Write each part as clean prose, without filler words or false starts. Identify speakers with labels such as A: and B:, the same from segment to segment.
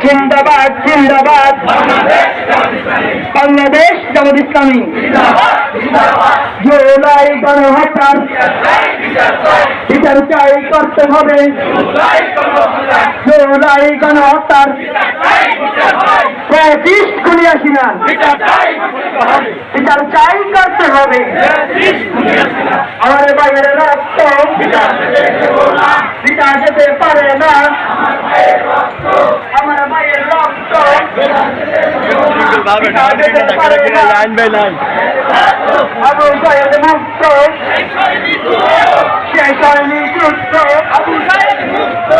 A: জিন্দাবাদ জিন্দাবাদ বাংলাদেশ জামাত ইসলামী জুলাই গণহত্যার বিচার চাই করতে হবে জুলাই গণহত্যার ফ্যাসিস্ট খুনিয়াসিনা বিচার চাই করতে হবে আমার ভাইয়ের রক্ত বিচার যেতে পারে না আমার ভাইয়ের রক্ত
B: line by line
A: Abu Saeed মুক্ত শেষ হয়নি যুদ্ধ আবু সাইদ মুক্ত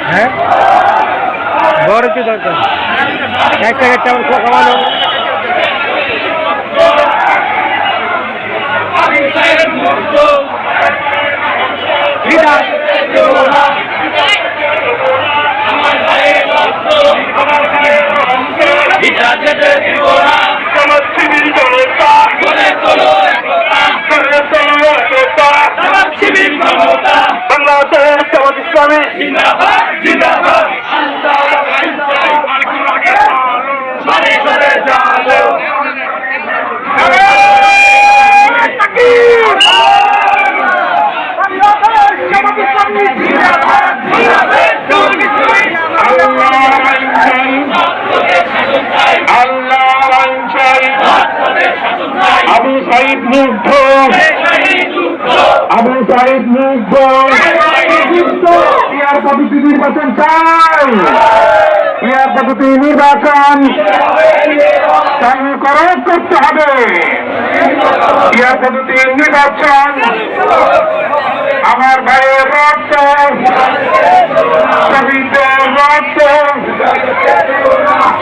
B: হ্যাঁ বড় কি দরকার একটা একটা কমানো
A: বাংলাদেশ জামাত ইসলামী
C: জিন্দাবাদ জিন্দাবাদ
A: আবু সাইদ মুগ্ধ আবু সাইদ মুগ্ধ ইয়ার পদ্ধতি নির্বাচন চাই ইয়ার পদ্ধতি নির্বাচন করতে হবে ইয়ার পদ্ধতি নির্বাচন আমার ভাইয়ের রক্ত শহীদের রক্ত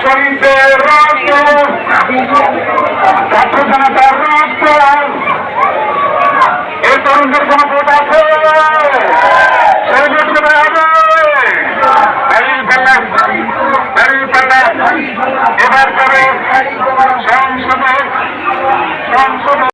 A: শহীদের রক্ত ছাত্র জনতার রক্ত এই তরুণদের কোন ভোট আছে সেই ভোট করে হবে এবার করে সংসদে